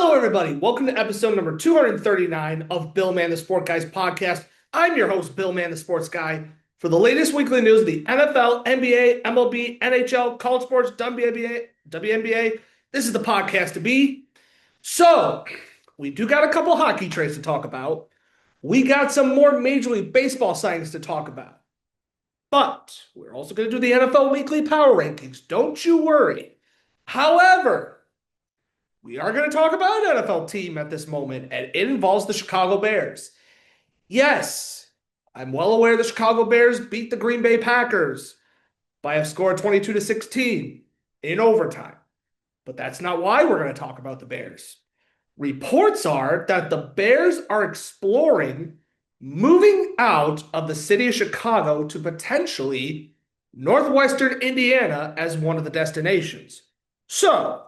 Hello, everybody. Welcome to episode number 239 of Bill Man the Sport Guys podcast. I'm your host, Bill Man the Sports Guy. For the latest weekly news of the NFL, NBA, MLB, NHL, college sports, WNBA, this is the podcast to be. So, we do got a couple hockey trades to talk about. We got some more Major League Baseball signings to talk about. But we're also going to do the NFL Weekly Power Rankings. Don't you worry. However, we are going to talk about an NFL team at this moment, and it involves the Chicago Bears. Yes, I'm well aware the Chicago Bears beat the Green Bay Packers by a score of 22-16 in overtime. But that's not why we're going to talk about the Bears. Reports are that the Bears are exploring moving out of the city of Chicago to potentially northwestern Indiana as one of the destinations. So,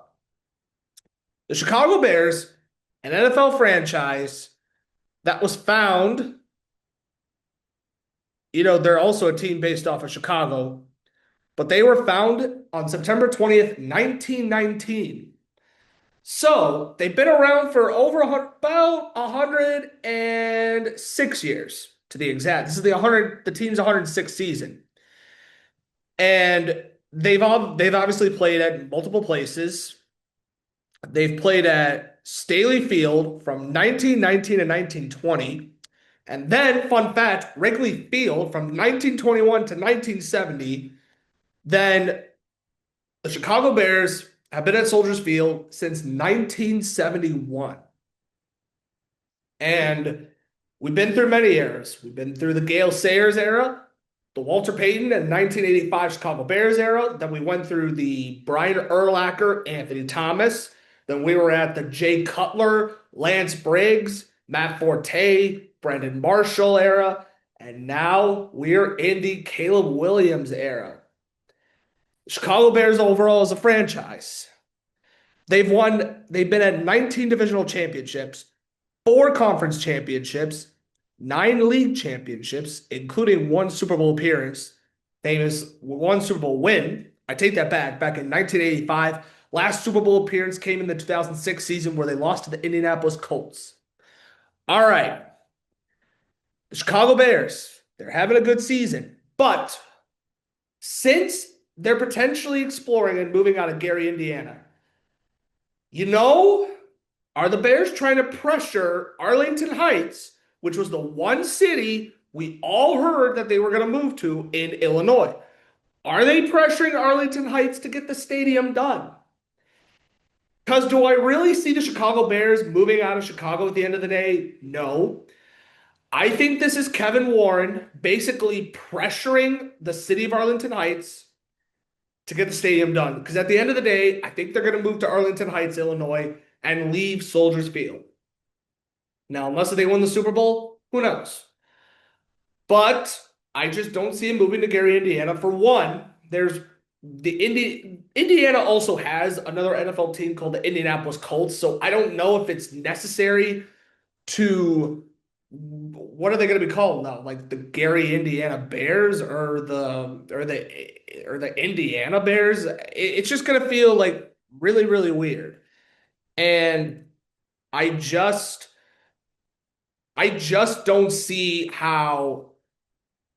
the Chicago Bears, an NFL franchise that was found, they're also a team based off of Chicago, but they were found on September 20th, 1919. So they've been around for about 106 years to be exact. This is the team's 106th season. And they've obviously played at multiple places. They've played at Staley Field from 1919 to 1920. And then, fun fact, Wrigley Field from 1921 to 1970. Then the Chicago Bears have been at Soldiers Field since 1971. And we've been through many eras. We've been through the Gale Sayers era, the Walter Payton and 1985 Chicago Bears era. Then we went through the Brian Urlacher, Anthony Thomas. Then we were at the Jay Cutler, Lance Briggs, Matt Forte, Brandon Marshall era. And now we're in the Caleb Williams era. Chicago Bears overall as a franchise. They've been at 19 divisional championships, 4 conference championships, 9 league championships, including 1 Super Bowl appearance, famous 1 Super Bowl win. I take that back in 1985. Last Super Bowl appearance came in the 2006 season where they lost to the Indianapolis Colts. All right. The Chicago Bears, they're having a good season. But since they're potentially exploring and moving out of Gary, Indiana, are the Bears trying to pressure Arlington Heights, which was the one city we all heard that they were going to move to in Illinois? Are they pressuring Arlington Heights to get the stadium done? Because do I really see the Chicago Bears moving out of Chicago at the end of the day? No. I think this is Kevin Warren basically pressuring the city of Arlington Heights to get the stadium done. Because at the end of the day, I think they're going to move to Arlington Heights, Illinois, and leave Soldiers Field. Now, unless they win the Super Bowl, who knows? But I just don't see him moving to Gary, Indiana. For one, there's Indiana also has another NFL team called the Indianapolis Colts, so I don't know if it's necessary to, what are they going to be called now? Like the Gary Indiana Bears or the Indiana Bears? It's just going to feel like really, really weird. And I just don't see how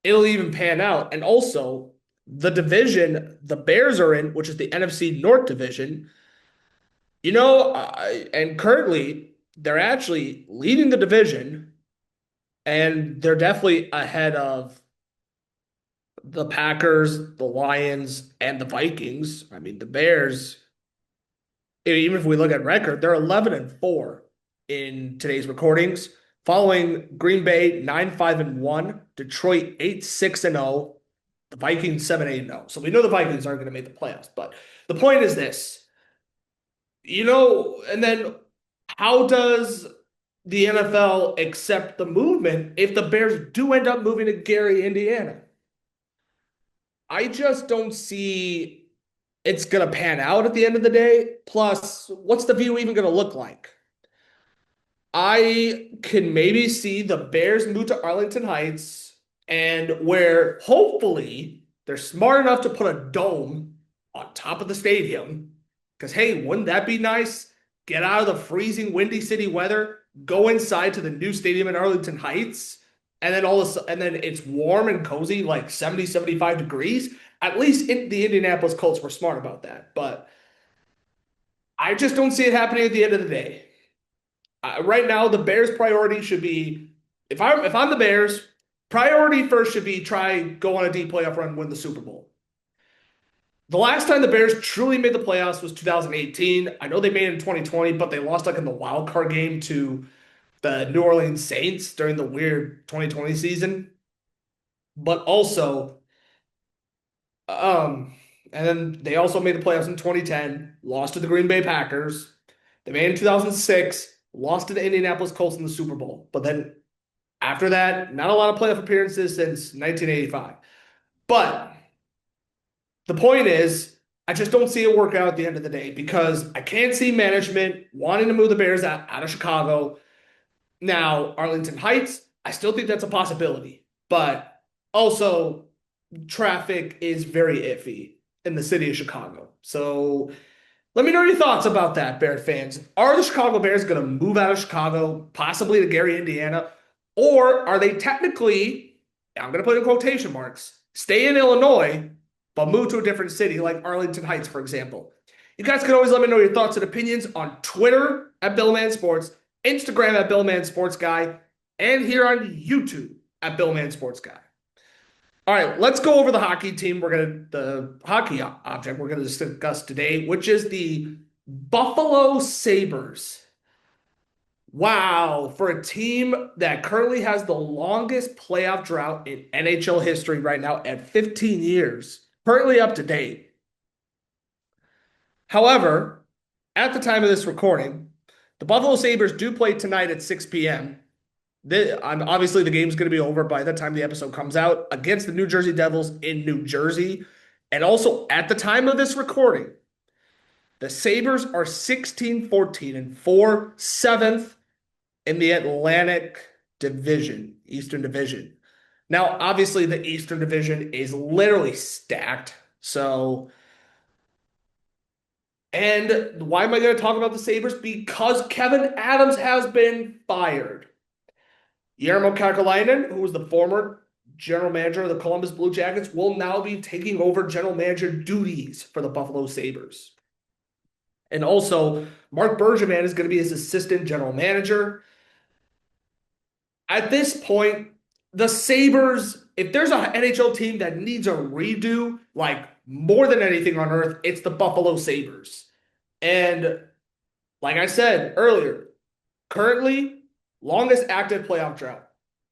it'll even pan out. And also, the division the Bears are in, which is the NFC North division, and currently they're actually leading the division, and they're definitely ahead of the Packers, the Lions, and the Vikings. I mean, the Bears, even if we look at record, they're 11-4 in today's recordings, following Green Bay 9-5-1, Detroit 8-6-0, the Vikings 7-8-0. So we know the Vikings aren't going to make the playoffs. But the point is this, and then how does the NFL accept the movement if the Bears do end up moving to Gary, Indiana? I just don't see it's going to pan out at the end of the day. Plus, what's the view even going to look like? I can maybe see the Bears move to Arlington Heights, and where hopefully they're smart enough to put a dome on top of the stadium. Because, hey, wouldn't that be nice? get out of the freezing, windy city weather, go inside to the new stadium in Arlington Heights, and then and then it's warm and cozy, like 70, 75 degrees. At least the Indianapolis Colts were smart about that. But I just don't see it happening at the end of the day. Right now, the Bears' priority should be if I'm the Bears, priority first should be try go on a deep playoff run, win the Super Bowl. The last time the Bears truly made the playoffs was 2018. I know they made it in 2020, but they lost like in the wild card game to the New Orleans Saints during the weird 2020 season. But also, and then they also made the playoffs in 2010, lost to the Green Bay Packers. They made it in 2006, lost to the Indianapolis Colts in the Super Bowl. But then after that, not a lot of playoff appearances since 1985. But the point is, I just don't see it work out at the end of the day because I can't see management wanting to move the Bears out of Chicago. Now, Arlington Heights, I still think that's a possibility, but also traffic is very iffy in the city of Chicago. So let me know your thoughts about that, Bear fans. Are the Chicago Bears going to move out of Chicago, possibly to Gary, Indiana, or are they technically, I'm going to put in quotation marks, stay in Illinois, but move to a different city like Arlington Heights, for example? You guys can always let me know your thoughts and opinions on Twitter at Billman Sports, Instagram at Billman Sports Guy, and here on YouTube at Billman Sports Guy. All right, let's go over the hockey team. The hockey object we're gonna discuss today, which is the Buffalo Sabres. Wow, for a team that currently has the longest playoff drought in NHL history right now at 15 years, currently up to date. However, at the time of this recording, the Buffalo Sabres do play tonight at 6 p.m. Obviously, the game's going to be over by the time the episode comes out against the New Jersey Devils in New Jersey. And also, at the time of this recording, the Sabres are 16-14-4, seventh in the Atlantic Division, Eastern Division. Now, obviously, the Eastern Division is literally stacked. And why am I going to talk about the Sabres? Because Kevin Adams has been fired. Jarmo Kekalainen, who was the former general manager of the Columbus Blue Jackets, will now be taking over general manager duties for the Buffalo Sabres. And also, Mark Bergevin is going to be his assistant general manager. At this point, the Sabres, if there's an NHL team that needs a redo, like more than anything on earth, it's the Buffalo Sabres. And like I said earlier, currently, longest active playoff drought.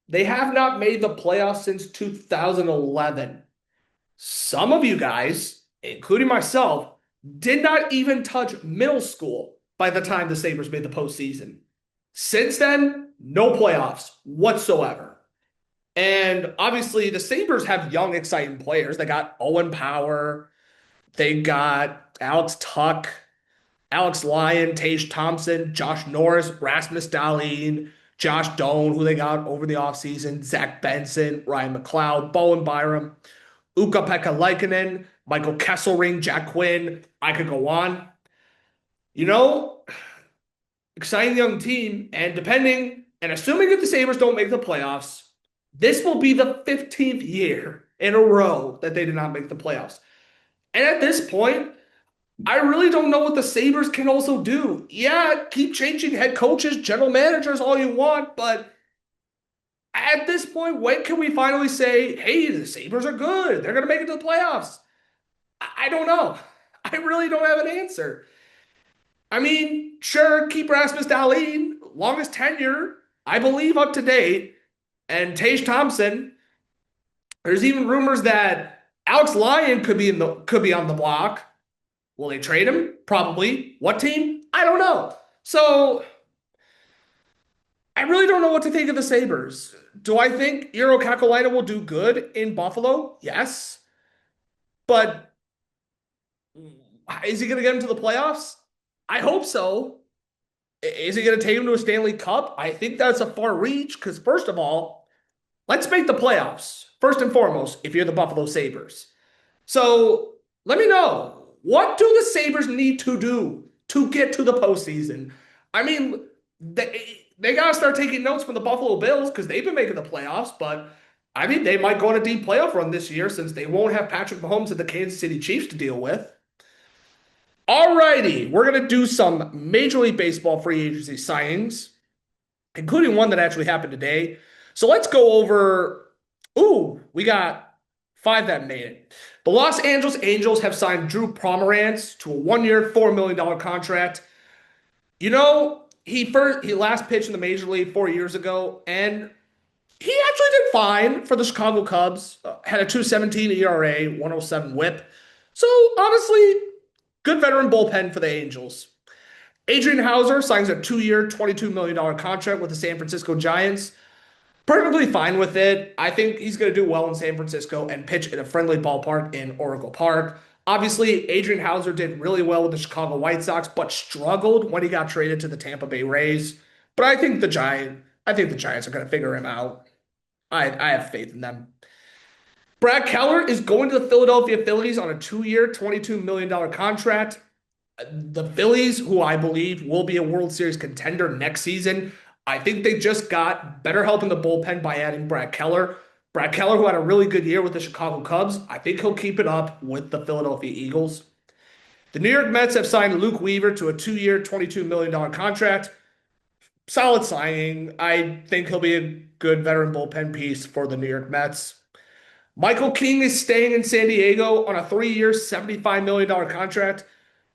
They have not made the playoffs since 2011. Some of you guys, including myself, did not even touch middle school by the time the Sabres made the postseason. Since then, no playoffs whatsoever. And obviously, the Sabres have young, exciting players. They got Owen Power. They got Alex Tuck, Alex Lyon, Tage Thompson, Josh Norris, Rasmus Dahlin, Josh Doan, who they got over the offseason, Zach Benson, Ryan McLeod, Bowen Byram, Ukko-Pekka Laitinen, Michael Kesselring, Jack Quinn. I could go on. Exciting young team, and assuming if the Sabres don't make the playoffs, this will be the 15th year in a row that they did not make the playoffs. And at this point, I really don't know what the Sabres can also do. Yeah, keep changing head coaches, general managers, all you want, but at this point, when can we finally say, hey, the Sabres are good. They're going to make it to the playoffs? I don't know. I really don't have an answer. I mean, sure, keep Rasmus Dahlin, longest tenure, I believe up to date, and Tage Thompson. There's even rumors that Alex Lyon could be on the block. Will they trade him? Probably. What team? I don't know. So I really don't know what to think of the Sabres. Do I think Urho Kekalainen will do good in Buffalo? Yes. But is he going to get him to the playoffs? I hope so. Is he going to take him to a Stanley Cup? I think that's a far reach because, first of all, let's make the playoffs, first and foremost, if you're the Buffalo Sabres. So let me know. What do the Sabres need to do to get to the postseason. I mean, they got to start taking notes from the Buffalo Bills because they've been making the playoffs, but I mean, they might go on a deep playoff run this year since they won't have Patrick Mahomes and the Kansas City Chiefs to deal with. Alrighty, we're going to do some Major League Baseball free agency signings, including one that actually happened today. So let's go over. Ooh, we got five that made it. The Los Angeles Angels have signed Drew Pomeranz to a 1-year, $4 million contract. You know, he last pitched in the major league 4 years ago, and he actually did fine for the Chicago Cubs. Had a 2.17 ERA, 107 WHIP. So honestly, good veteran bullpen for the Angels. Adrian Hauser signs a 2-year, $22 million contract with the San Francisco Giants. Perfectly fine with it. I think he's going to do well in San Francisco and pitch in a friendly ballpark in Oracle Park. Obviously, Adrian Hauser did really well with the Chicago White Sox, but struggled when he got traded to the Tampa Bay Rays. But I think the Giants are going to figure him out. I have faith in them. Brad Keller is going to the Philadelphia Phillies on a 2-year, $22 million contract. The Phillies, who I believe will be a World Series contender next season, I think they just got better help in the bullpen by adding Brad Keller. Brad Keller, who had a really good year with the Chicago Cubs, I think he'll keep it up with the Philadelphia Eagles. The New York Mets have signed Luke Weaver to a 2-year, $22 million contract. Solid signing. I think he'll be a good veteran bullpen piece for the New York Mets. Michael King is staying in San Diego on a 3-year, $75 million contract.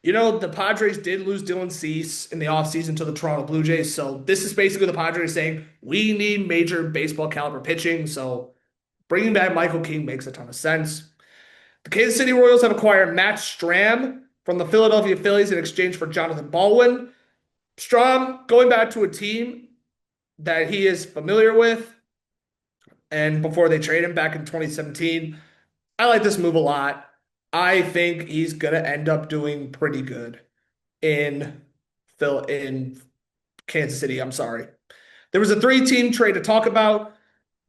You know, the Padres did lose Dylan Cease in the offseason to the Toronto Blue Jays. So this is basically the Padres saying, we need major baseball caliber pitching. So bringing back Michael King makes a ton of sense. The Kansas City Royals have acquired Matt Strahm from the Philadelphia Phillies in exchange for Jonathan Baldwin. Strahm going back to a team that he is familiar with. And before they trade him back in 2017, I like this move a lot. I think he's going to end up doing pretty good in in Kansas City. I'm sorry. There was a 3-team trade to talk about.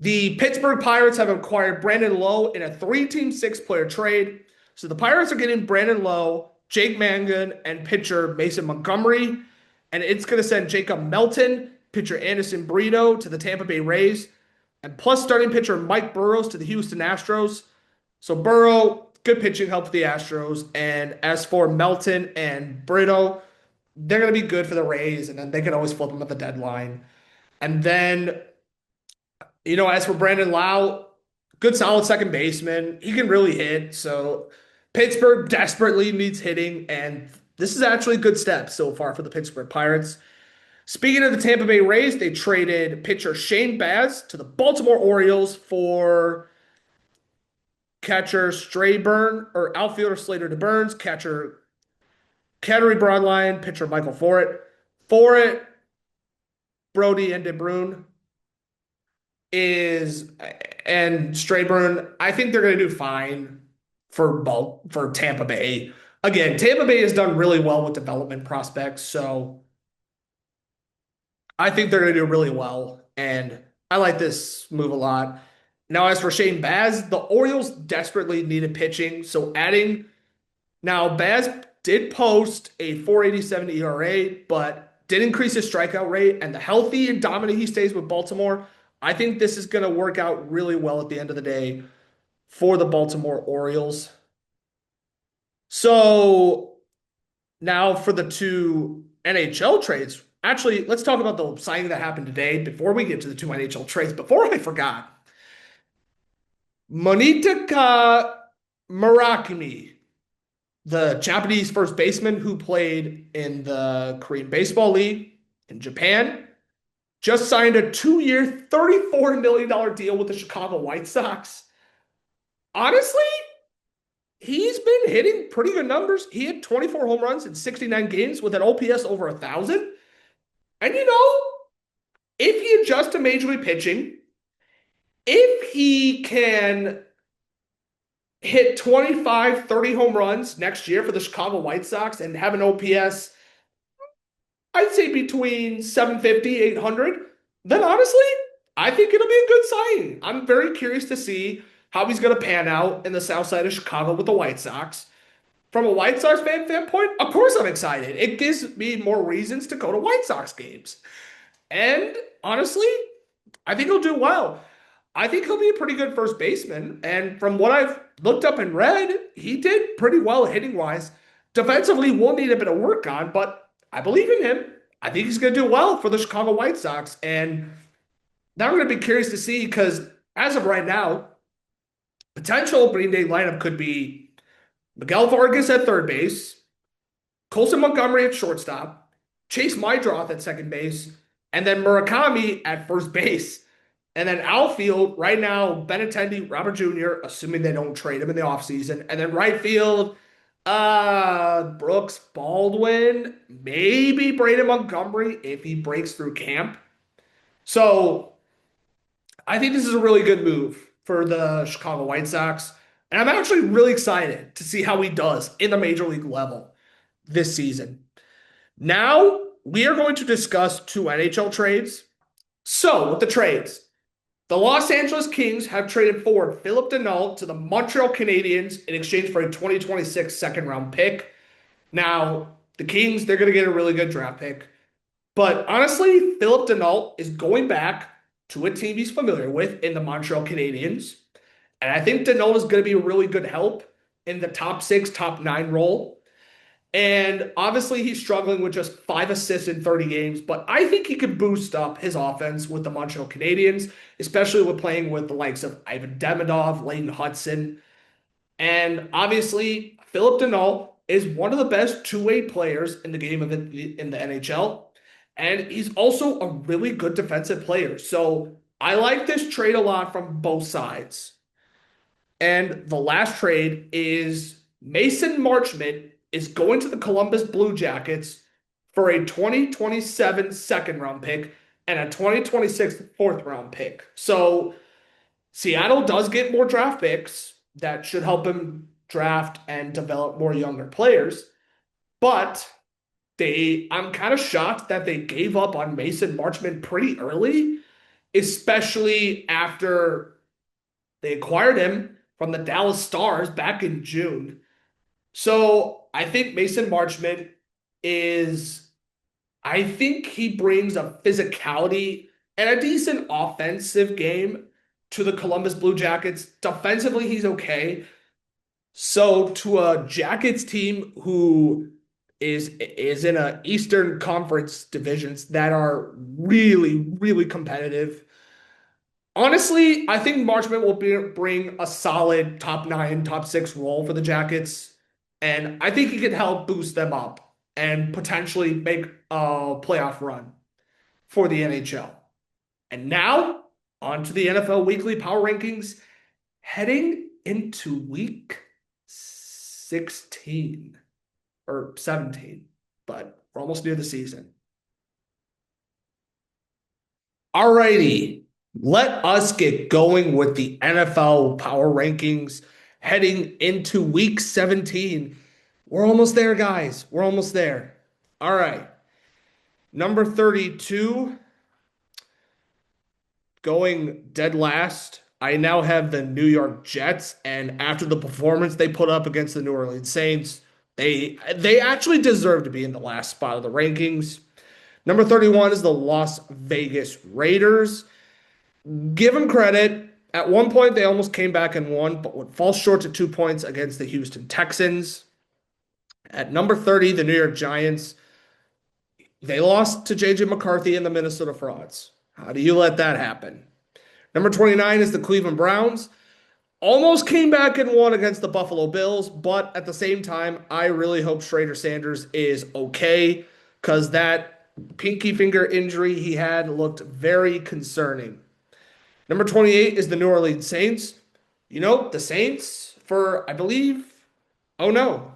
The Pittsburgh Pirates have acquired Brandon Lowe in a 3-team, 6-player trade. So the Pirates are getting Brandon Lowe, Jake Mangan, and pitcher Mason Montgomery. And it's going to send Jacob Melton, pitcher Anderson Brito to the Tampa Bay Rays, and plus starting pitcher Mike Burrows to the Houston Astros. So Burrow, good pitching help for the Astros. And as for Melton and Brito, they're going to be good for the Rays, and then they can always flip them at the deadline. And then, you know, as for Brandon Lowe, good solid second baseman. He can really hit. So Pittsburgh desperately needs hitting, and this is actually a good step so far for the Pittsburgh Pirates. Speaking of the Tampa Bay Rays, they traded pitcher Shane Baz to the Baltimore Orioles for catcher Strayburn, or outfielder Slater DeBurns, catcher Cattery Broadline, pitcher Michael Forret, Brody and DeBrun and Strayburn. I think they're going to do fine for Tampa Bay. Again, Tampa Bay has done really well with development prospects, so I think they're going to do really well, and I like this move a lot. Now, as for Shane Baz, the Orioles desperately needed pitching, so now Baz did post a 4.87 ERA, but did increase his strikeout rate, and the healthy and dominant he stays with Baltimore, I think this is going to work out really well at the end of the day for the Baltimore Orioles. So now for the two NHL trades. Actually, let's talk about the signing that happened today before we get to the two NHL trades. Before I forgot, Monitaka Murakami, the Japanese first baseman who played in the Korean Baseball League in Japan, just signed a 2-year, $34 million deal with the Chicago White Sox. Honestly, he's been hitting pretty good numbers. He had 24 home runs in 69 games with an OPS over 1,000. And you know, if he adjusts to Major League pitching, if he can hit 25, 30 home runs next year for the Chicago White Sox and have an OPS, I'd say between 750, 800, then honestly, I think it'll be a good signing. I'm very curious to see how he's going to pan out in the south side of Chicago with the White Sox. from a White Sox fan standpoint, of course I'm excited. It gives me more reasons to go to White Sox games. And honestly, I think he'll do well. I think he'll be a pretty good first baseman. And from what I've looked up and read, he did pretty well hitting wise. Defensively, we'll need a bit of work on, but I believe in him. I think he's going to do well for the Chicago White Sox. And now I'm going to be curious to see because as of right now, potential opening day lineup could be Miguel Vargas at third base, Colson Montgomery at shortstop, Chase Mydroth at second base, and then Murakami at first base. And then outfield, right now, Benintendi, Robert Jr., assuming they don't trade him in the offseason. And then right field, Brooks Baldwin, maybe Braden Montgomery if he breaks through camp. So I think this is a really good move for the Chicago White Sox. And I'm actually really excited to see how he does in the major league level this season. Now, we are going to discuss two NHL trades. So, with the trades, the Los Angeles Kings have traded forward Philip Danault to the Montreal Canadiens in exchange for a 2026 second round pick. Now, the Kings, they're going to get a really good draft pick. But honestly, Philip Danault is going back to a team he's familiar with in the Montreal Canadiens. And I think Danault is going to be a really good help in the top six, top nine role. And obviously, he's struggling with just 5 assists in 30 games, but I think he could boost up his offense with the Montreal Canadiens, especially with playing with the likes of Ivan Demidov, Layton Hudson. And obviously, Philip Danault is one of the best two-way players in the game in the NHL. And he's also a really good defensive player. So I like this trade a lot from both sides. And the last trade is Mason Marchment is going to the Columbus Blue Jackets for a 2027 second round pick and a 2026 fourth round pick. So Seattle does get more draft picks that should help him draft and develop more younger players. But I'm kind of shocked that they gave up on Mason Marchment pretty early, especially after they acquired him from the Dallas Stars back in June. So I think Mason Marchment I think he brings a physicality and a decent offensive game to the Columbus Blue Jackets. Defensively, he's okay. So to a Jackets team who is in a Eastern Conference divisions that are really, really competitive. Honestly, I think Marchment will bring a solid top nine, top six role for the Jackets. And I think he could help boost them up and potentially make a playoff run for the NHL. And now, on to the NFL Weekly Power Rankings, heading into week 16 or 17, but we're almost near the season. Alrighty, let us get going with the NFL Power Rankings heading into week 17. We're almost there, guys. We're almost there. All right. Number 32, going dead last. I now have the New York Jets, and after the performance they put up against the New Orleans Saints, they actually deserve to be in the last spot of the rankings. Number 31 is the Las Vegas Raiders. Give them credit. At one point, they almost came back and won, but would fall short to 2 points against the Houston Texans. At number 30, the New York Giants. They lost to J.J. McCarthy and the Minnesota Frauds. How do you let that happen? Number 29 is the Cleveland Browns. Almost came back and won against the Buffalo Bills, but at the same time, I really hope Schrader Sanders is okay because that pinky finger injury he had looked very concerning. Number 28 is the New Orleans Saints. You know, the Saints for, I believe, oh no.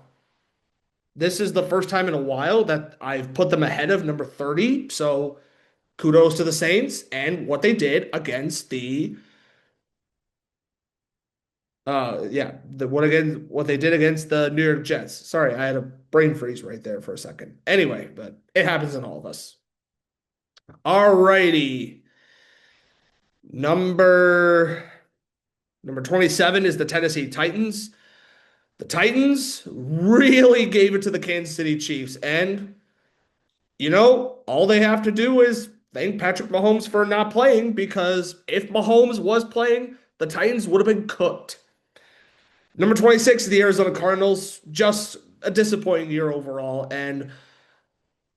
This is the first time in a while that I've put them ahead of number 30. So kudos to the Saints and what they did against what they did against the New York Jets. Sorry, I had a brain freeze right there for a second. Anyway, but it happens in all of us. All righty. Number 27 is the Tennessee Titans. The Titans really gave it to the Kansas City Chiefs. And, all they have to do is thank Patrick Mahomes for not playing because if Mahomes was playing, the Titans would have been cooked. Number 26 is the Arizona Cardinals. Just a disappointing year overall. And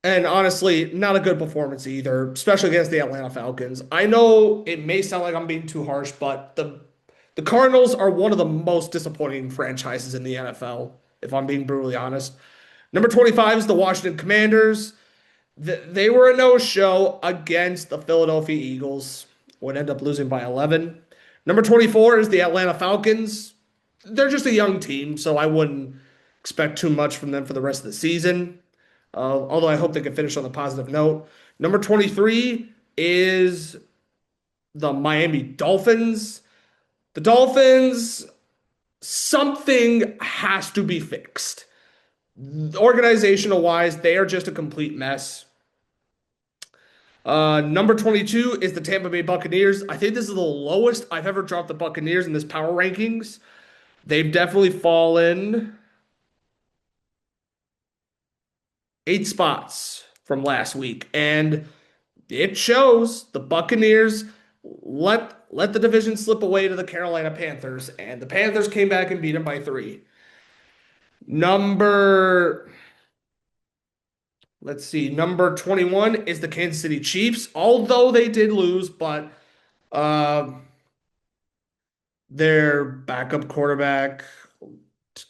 honestly, not a good performance either, especially against the Atlanta Falcons. I know it may sound like I'm being too harsh, but the Cardinals are one of the most disappointing franchises in the NFL, if I'm being brutally honest. Number 25 is the Washington Commanders. They were a no-show against the Philadelphia Eagles, would end up losing by 11. Number 24 is the Atlanta Falcons. They're just a young team, so I wouldn't expect too much from them for the rest of the season. Although I hope they can finish on a positive note. Number 23 is the Miami Dolphins. The Dolphins, something has to be fixed. Organizational wise, they are just a complete mess. Number 22 is the Tampa Bay Buccaneers. I think this is the lowest I've ever dropped the Buccaneers in this power rankings. They've definitely fallen 8 spots from last week. And it shows the Buccaneers let the division slip away to the Carolina Panthers, and the Panthers came back and beat them by 3. Number, let's see, number 21 is the Kansas City Chiefs, although they did lose, but uh, their backup quarterback,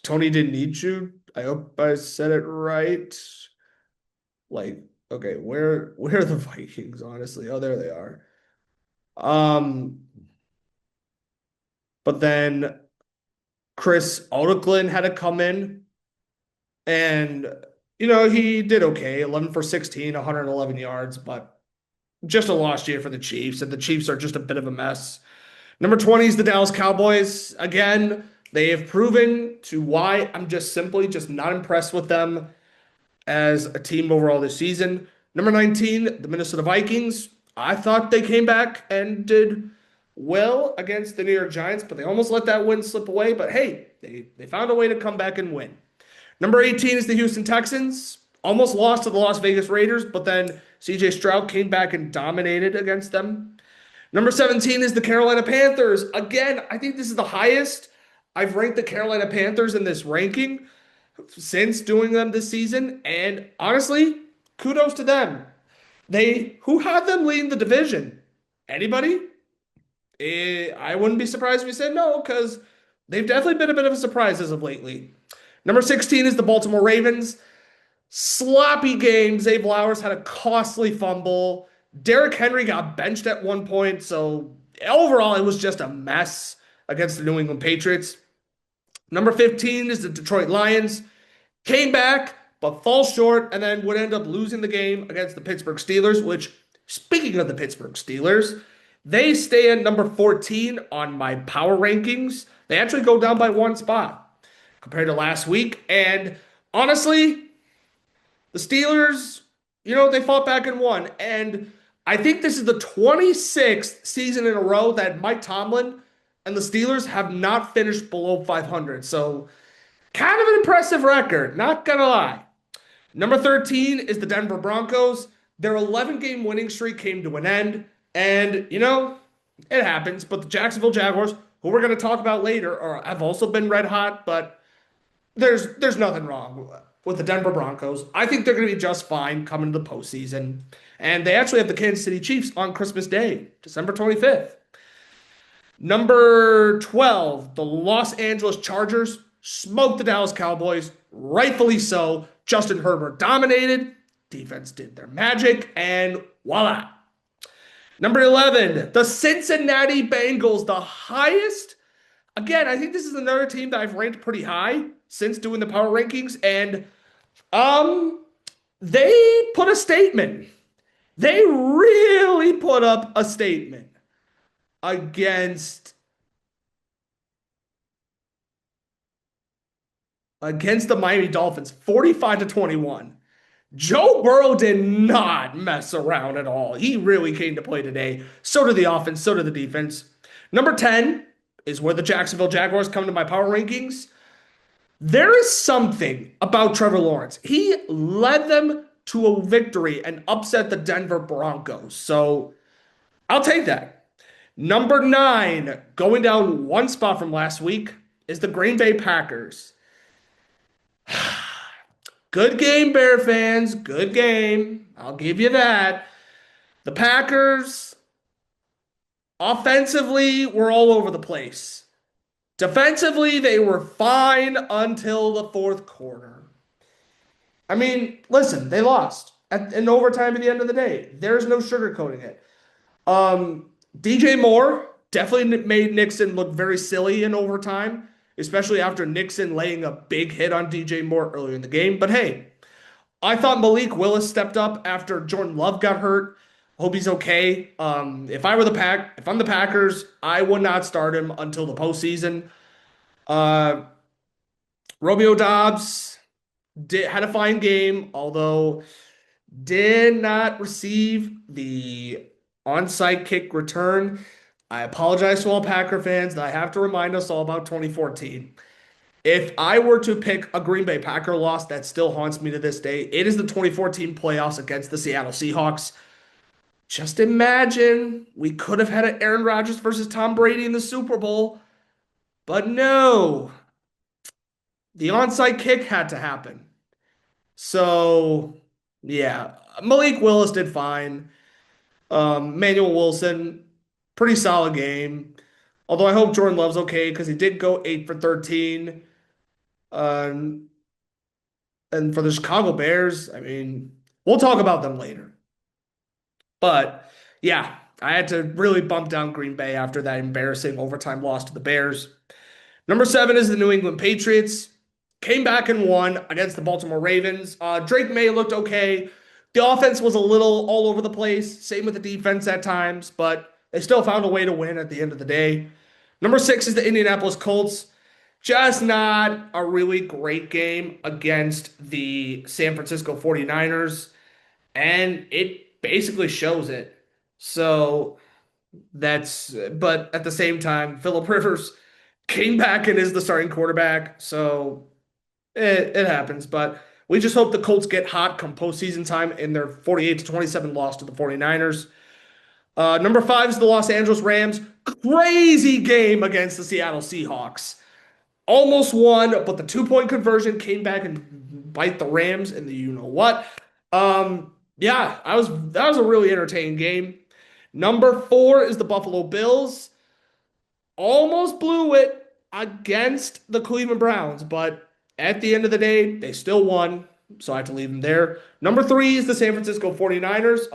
Tony didn't need you. I hope I said it right. Like, okay, where are the Vikings, honestly? Oh, there they are. Um, but then Chris Odeklund had to come in and he did okay, 11 for 16, 111 yards, but just a lost year for the Chiefs, and the Chiefs are just a bit of a mess. Number 20 is the Dallas Cowboys. Again, they have proven to why I'm just simply just not impressed with them as a team overall this season. Number 19, the Minnesota Vikings. I thought they came back and did well against the New York Giants, but they almost let that win slip away. But hey, they found a way to come back and win. Number 18 is the Houston Texans. Almost lost to the Las Vegas Raiders, but then CJ Stroud came back and dominated against them. Number 17 is the Carolina Panthers. Again, I think this is the highest I've ranked the Carolina Panthers in this ranking since doing them this season. And honestly, kudos to them. Who had them leading the division? Anybody? I wouldn't be surprised if we said no, because they've definitely been a bit of a surprise as of lately. Number 16 is the Baltimore Ravens. Sloppy game. Zay Flowers had a costly fumble. Derrick Henry got benched at one point. So overall, it was just a mess against the New England Patriots. Number 15 is the Detroit Lions. Came back, but fall short, and then would end up losing the game against the Pittsburgh Steelers, which, speaking of the Pittsburgh Steelers, they stay at number 14 on my power rankings. They actually go down by 1 spot compared to last week. And honestly, the Steelers, they fought back and won. And I think this is the 26th season in a row that Mike Tomlin and the Steelers have not finished below 500. So kind of an impressive record, not going to lie. Number 13 is the Denver Broncos. Their 11-game winning streak came to an end. And, it happens. But the Jacksonville Jaguars, who we're going to talk about later, have also been red hot. But there's nothing wrong with the Denver Broncos. I think they're going to be just fine coming to the postseason. And they actually have the Kansas City Chiefs on Christmas Day, December 25th. Number 12, the Los Angeles Chargers smoked the Dallas Cowboys, rightfully so. Justin Herbert dominated. Defense did their magic, and voila. Number 11, the Cincinnati Bengals, the highest. Again, I think this is another team that I've ranked pretty high since doing the power rankings, and they put a statement. They really put up a statement against the Miami Dolphins, 45-21. Joe Burrow did not mess around at all. He really came to play today. So did the offense, so did the defense. Number 10 is where the Jacksonville Jaguars come to my power rankings. There is something about Trevor Lawrence. He led them to a victory and upset the Denver Broncos. So I'll take that. Number nine, going down one spot from last week, is the Green Bay Packers. Good game, Bear fans. Good game. I'll give you that. The Packers, offensively, were all over the place. Defensively, they were fine until the fourth quarter. I mean, listen, they lost in overtime at the end of the day. There's no sugarcoating it. DJ Moore definitely made Nixon look very silly in overtime, especially after Nixon laying a big hit on DJ Moore earlier in the game. But hey, I thought Malik Willis stepped up after Jordan Love got hurt. Hope he's okay. If I'm the Packers, I would not start him until the postseason. Uh, Romeo Dobbs had a fine game, although did not receive the onside kick return. I apologize to all Packer fans that I have to remind us all about 2014. If I were to pick a Green Bay Packer loss that still haunts me to this day, it is the 2014 playoffs against the Seattle Seahawks. Just imagine we could have had an Aaron Rodgers versus Tom Brady in the Super Bowl, but no, the onside kick had to happen. So, yeah, Malik Willis did fine. Manuel Wilson, pretty solid game. Although I hope Jordan Love's okay because he did go 8 for 13. Um, and for the Chicago Bears, I mean, we'll talk about them later. But yeah, I had to really bump down Green Bay after that embarrassing overtime loss to the Bears. Number seven is the New England Patriots. Came back and won against the Baltimore Ravens. Drake May looked okay. The offense was a little all over the place. Same with the defense at times, but they still found a way to win at the end of the day. Number six is the Indianapolis Colts. Just not a really great game against the San Francisco 49ers. And it basically shows it. So but at the same time, Phillip Rivers came back and is the starting quarterback. So it happens. But we just hope the Colts get hot come postseason time in their 48-27 loss to the 49ers. Number five is the Los Angeles Rams. Crazy game against the Seattle Seahawks. Almost won, but the 2-point conversion came back and bite the Rams and the you know what. Yeah, that was a really entertaining game. Number four is the Buffalo Bills. Almost blew it against the Cleveland Browns, but at the end of the day, they still won, so I have to leave them there. Number three is the San Francisco 49ers.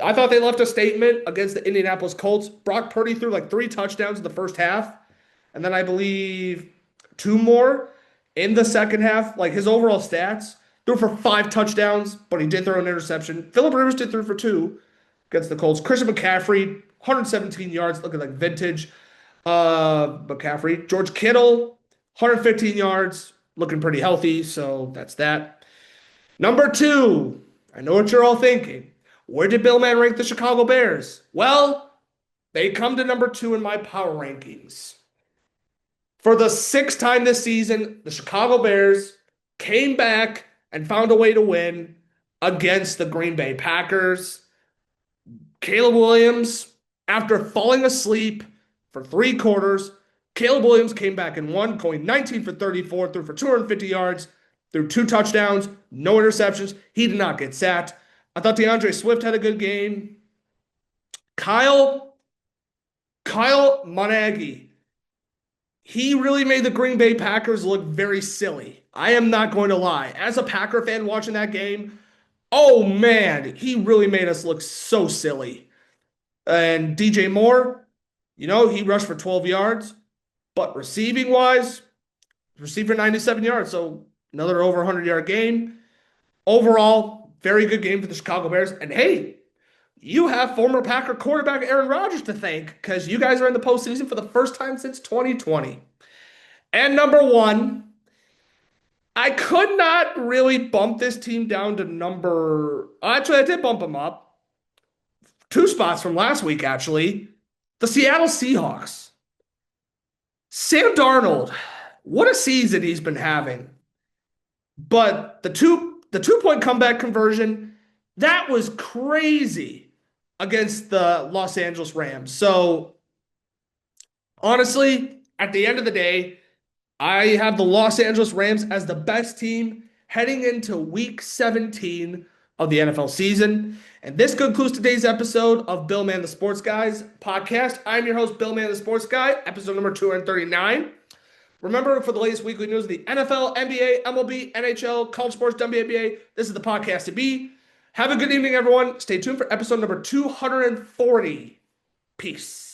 I thought they left a statement against the Indianapolis Colts. Brock Purdy threw like 3 touchdowns in the first half, and then I believe 2 more in the second half. Like his overall stats, threw for 5 touchdowns, but he did throw an interception. Phillip Rivers did throw for 2 against the Colts. Christian McCaffrey, 117 yards, looking like vintage. McCaffrey. George Kittle, 115 yards, looking pretty healthy, so that's that. Number 2, I know what you're all thinking. Where did Bill Mann rank the Chicago Bears? Well, they come to number 2 in my power rankings. For the 6th time this season, the Chicago Bears came back and found a way to win against the Green Bay Packers. Caleb Williams, after falling asleep for 3 quarters, Caleb Williams came back and won, going 19 for 34, threw for 250 yards, threw 2 touchdowns, no interceptions. He did not get sacked. I thought DeAndre Swift had a good game. Kyle Monaghy, he really made the Green Bay Packers look very silly. I am not going to lie. As a Packer fan watching that game, oh man, he really made us look so silly. And DJ Moore, he rushed for 12 yards, but receiving wise, received for 97 yards. So another over 100-yard game. Overall, very good game for the Chicago Bears. And hey, you have former Packer quarterback Aaron Rodgers to thank because you guys are in the postseason for the first time since 2020. And number 1, I could not really bump this team down to number. Actually, I did bump them up 2 spots from last week, actually. The Seattle Seahawks. Sam Darnold. What a season he's been having. But the 2 point comeback conversion, that was crazy against the Los Angeles Rams. So honestly, at the end of the day, I have the Los Angeles Rams as the best team heading into week 17 of the NFL season. And this concludes today's episode of Bill Man the Sports Guys podcast. I'm your host, Bill Man the Sports Guy, episode number 239. Remember, for the latest weekly news of the NFL, NBA, MLB, NHL, college sports, WNBA, this is the podcast to be. Have a good evening, everyone. Stay tuned for episode number 240. Peace.